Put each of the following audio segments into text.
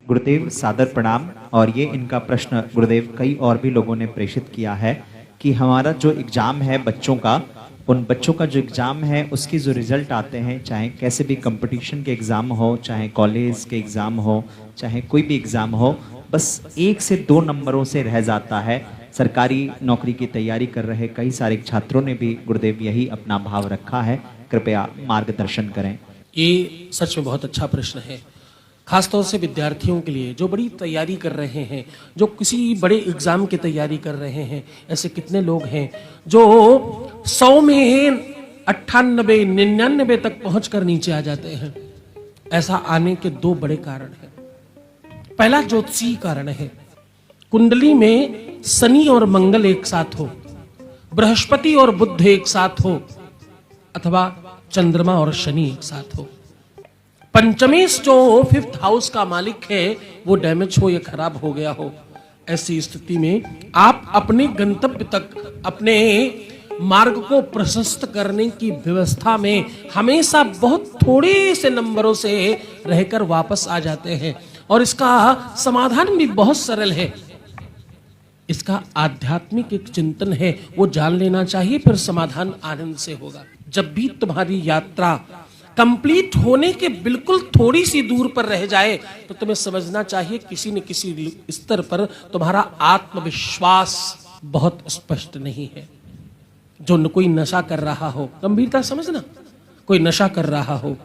गुरुदेव सादर प्रणाम। और ये इनका प्रश्न गुरुदेव कई और भी लोगों ने प्रेषित किया है कि हमारा जो एग्ज़ाम है बच्चों का, उन बच्चों का जो एग्ज़ाम है उसकी जो रिज़ल्ट आते हैं, चाहे कैसे भी कंपटीशन के एग्ज़ाम हो, चाहे कॉलेज के एग्ज़ाम हो, चाहे कोई भी एग्ज़ाम हो, बस 1 से 2 नंबरों से रह जाता है। सरकारी नौकरी की तैयारी कर रहे कई सारे छात्रों ने भी गुरुदेव यही अपना भाव रखा है, कृपया मार्गदर्शन करें। ये सच में बहुत अच्छा प्रश्न है, खासतौर से विद्यार्थियों के लिए जो बड़ी तैयारी कर रहे हैं, जो किसी बड़े एग्जाम की तैयारी कर रहे हैं। ऐसे कितने लोग हैं जो 100 में 98, 99 तक पहुंचकर नीचे आ जाते हैं। ऐसा आने के 2 बड़े कारण हैं। पहला ज्योतिषीय कारण है, कुंडली में शनि और मंगल एक साथ हो, बृहस्पति और बुध एक साथ हो, अथवा चंद्रमा और शनि एक साथ हो। पंचमेश जो 5th हाउस का मालिक है वो डैमेज हो या खराब हो गया हो, ऐसी स्थिति में आप अपने गंतव्य तक, अपने मार्ग को प्रशस्त करने की व्यवस्था में हमेशा बहुत थोड़े से नंबरों से रहकर वापस आ जाते हैं। और इसका समाधान भी बहुत सरल है। इसका आध्यात्मिक एक चिंतन है, वो जान लेना चाहिए, फिर समाधान आनंद से होगा। जब भी तुम्हारी यात्रा कंप्लीट होने के बिल्कुल थोड़ी सी दूर पर रह जाए तो तुम्हें समझना चाहिए किसी न किसी स्तर पर तुम्हारा आत्मविश्वास बहुत स्पष्ट नहीं है। जो कोई नशा कर रहा हो, गंभीरता समझना, कोई नशा कर रहा हो,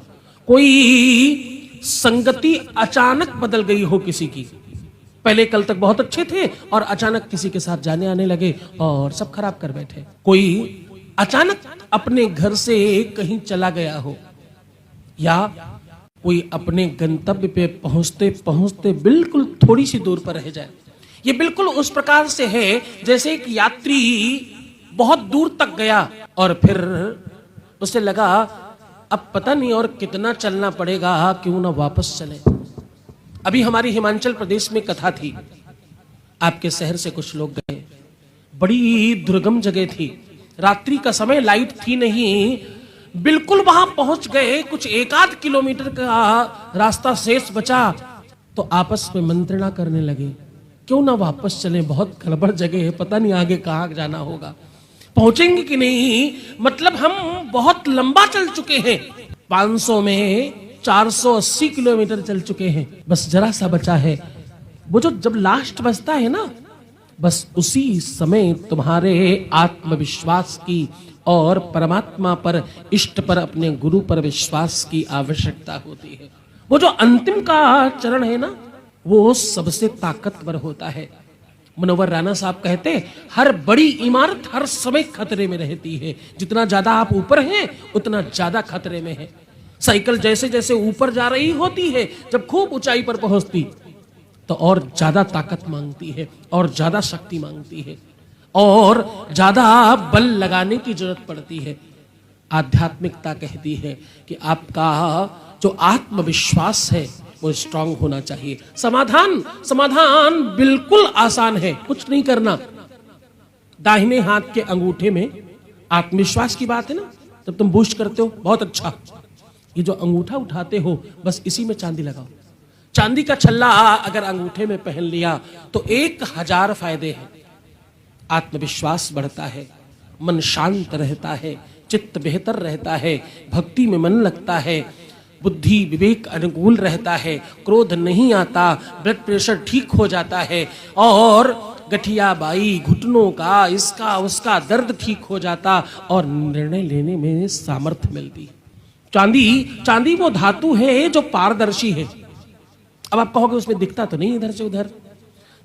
कोई संगति अचानक बदल गई हो किसी की, पहले कल तक बहुत अच्छे थे और अचानक किसी के साथ जाने आने लगे और सब खराब कर बैठे, कोई अचानक अपने घर से कहीं चला गया हो, या कोई अपने गंतव्य पे पहुंचते पहुंचते बिल्कुल थोड़ी सी दूर पर रह जाए। ये बिल्कुल उस प्रकार से है जैसे एक यात्री बहुत दूर तक गया और फिर उसे लगा अब पता नहीं और कितना चलना पड़ेगा, क्यों ना वापस चले। अभी हमारी हिमाचल प्रदेश में कथा थी, आपके शहर से कुछ लोग गए, बड़ी दुर्गम जगह थी, रात्रि का समय, लाइट थी नहीं, बिल्कुल वहां पहुंच गए, कुछ 1-8 किलोमीटर का रास्ता शेष बचा तो आपस में मंत्रणा करने लगे, क्यों ना वापस चलें, बहुत गड़बड़ जगह है, पता नहीं आगे कहाँ जाना होगा, पहुंचेंगे कि नहीं, मतलब हम बहुत लंबा चल चुके हैं, 500 में 480 किलोमीटर चल चुके हैं, बस जरा सा बचा है। वो जो जब लास्ट बचता है ना, बस उसी समय तुम्हारे आत्मविश्वास की और परमात्मा पर, इष्ट पर, अपने गुरु पर विश्वास की आवश्यकता होती है। वो जो अंतिम का चरण है ना, वो सबसे ताकतवर होता है। मुनव्वर राणा साहब कहते, हर बड़ी इमारत हर समय खतरे में रहती है, जितना ज्यादा आप ऊपर हैं उतना ज्यादा खतरे में है। साइकिल जैसे जैसे ऊपर जा रही होती है, जब खूब ऊंचाई पर पहुंचती तो और ज्यादा ताकत मांगती है, और ज्यादा शक्ति मांगती है, और ज्यादा बल लगाने की जरूरत पड़ती है। आध्यात्मिकता कहती है कि आपका जो आत्मविश्वास है वो स्ट्रांग होना चाहिए। समाधान बिल्कुल आसान है, कुछ नहीं करना। दाहिने हाथ के अंगूठे में आत्मविश्वास की बात है ना, जब तुम बूस्ट करते हो बहुत अच्छा, ये जो अंगूठा उठाते हो बस इसी में चांदी लगाओ। चांदी का छल्ला अगर अंगूठे में पहन लिया तो 1000 फायदे हैं। आत्मविश्वास बढ़ता है, मन शांत रहता है, चित्त बेहतर रहता है, भक्ति में मन लगता है, बुद्धि विवेक अनुकूल रहता है, क्रोध नहीं आता, ब्लड प्रेशर ठीक हो जाता है, और गठिया बाई, घुटनों का, इसका उसका दर्द ठीक हो जाता, और निर्णय लेने में सामर्थ्य मिलती। चांदी वो धातु है जो पारदर्शी है। अब आप कहोगे उसमें दिखता तो नहीं इधर से उधर।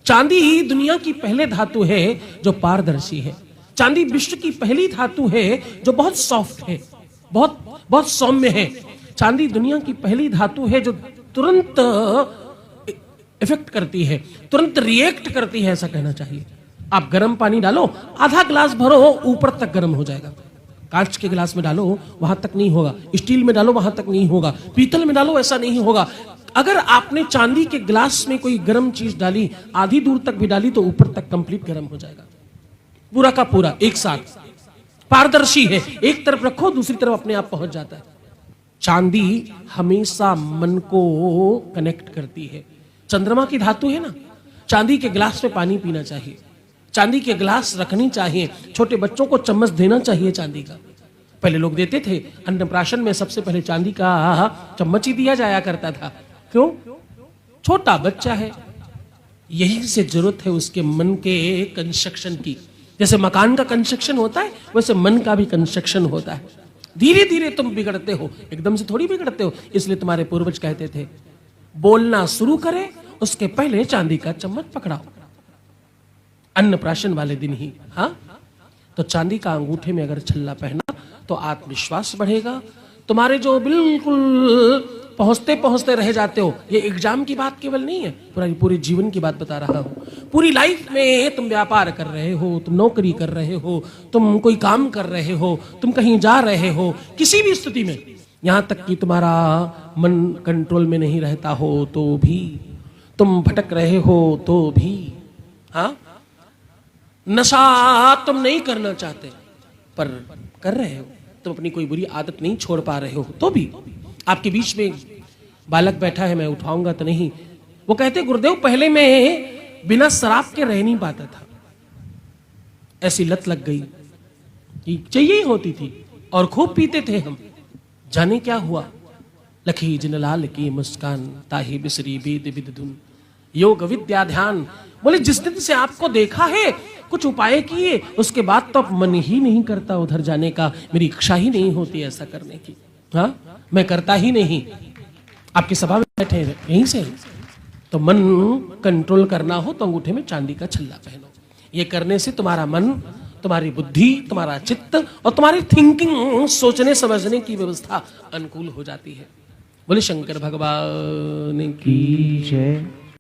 चांदी ही दुनिया की पहले धातु है जो पारदर्शी है। चांदी विश्व की पहली धातु है जो बहुत सॉफ्ट है, बहुत बहुत सौम्य है। चांदी दुनिया की पहली धातु है जो तुरंत इफेक्ट करती है, तुरंत रिएक्ट करती है, ऐसा कहना चाहिए। आप गर्म पानी डालो, आधा ग्लास भरो, ऊपर तक गर्म हो जाएगा। कांच के गिलास में डालो, वहां तक नहीं होगा, स्टील में डालो, वहां तक नहीं होगा, पीतल में डालो, ऐसा नहीं होगा। अगर आपने चांदी के गिलास में कोई गर्म चीज डाली, आधी दूर तक भी डाली, तो ऊपर तक कंप्लीट गर्म हो जाएगा, पूरा का पूरा एक साथ। पारदर्शी है, एक तरफ रखो दूसरी तरफ अपने आप पहुंच जाता है। चांदी हमेशा मन को कनेक्ट करती है। चंद्रमा की धातु है ना, चांदी के गिलास में पानी पीना चाहिए, चांदी के गिलास रखनी चाहिए, छोटे बच्चों को चम्मच देना चाहिए चांदी का। पहले लोग देते थे, अन्नप्राशन में सबसे पहले चांदी का चम्मच ही दिया जाया करता था। क्यों? छोटा बच्चा है, यही से जरूरत है उसके मन के कंस्ट्रक्शन की। जैसे मकान का कंस्ट्रक्शन होता है, वैसे मन का भी कंस्ट्रक्शन होता है। धीरे धीरे तुम बिगड़ते हो, एकदम से थोड़ी बिगड़ते हो। इसलिए तुम्हारे पूर्वज कहते थे, बोलना शुरू करे उसके पहले चांदी का चम्मच पकड़ाओ, अन्नप्राशन वाले दिन ही। हाँ, तो चांदी का अंगूठे में अगर छल्ला पहना तो आत्मविश्वास बढ़ेगा। तुम्हारे जो बिल्कुल पहुंचते पहुंचते रह जाते हो, ये एग्जाम की बात केवल नहीं है, पूरे जीवन की बात बता रहा हूं। पूरी लाइफ में तुम व्यापार कर रहे हो, तुम नौकरी कर रहे हो, तुम कोई काम कर रहे हो, तुम कहीं जा रहे हो, किसी भी स्थिति में, यहां तक कि तुम्हारा मन कंट्रोल में नहीं रहता हो तो भी, तुम भटक रहे हो तो भी, हाँ, नशा तुम नहीं करना चाहते पर कर रहे हो, तुम अपनी कोई बुरी आदत नहीं छोड़ पा रहे हो तो भी, आपके बीच में बालक बैठा है, मैं उठाऊंगा तो नहीं, वो कहते गुरुदेव पहले मैं बिना शराब के रह नहीं पाता था, ऐसी लत लग गई कि चाहिए ही होती थी और खूब पीते थे हम। जाने क्या हुआ, लखी जिनलाल की मुस्कान ताही बिसरी बेद बिद धुन, योग विद्या ध्यान। बोले जिस दिन से आपको देखा है, कुछ उपाय किए, उसके बाद तो अब मन ही नहीं करता उधर जाने का, मेरी इच्छा ही नहीं होती ऐसा करने की। हाँ, मैं करता ही नहीं। आपकी सभा में बैठे यहीं से, तो मन कंट्रोल करना हो तो अंगूठे में चांदी का छल्ला पहनो। ये करने से तुम्हारा मन, तुम्हारी बुद्धि, तुम्हारा चित्त और तुम्हारी थिंकिंग, सोचने समझने की व्यवस्था अनुकूल हो जाती है। बोले शंकर भगवान की जय।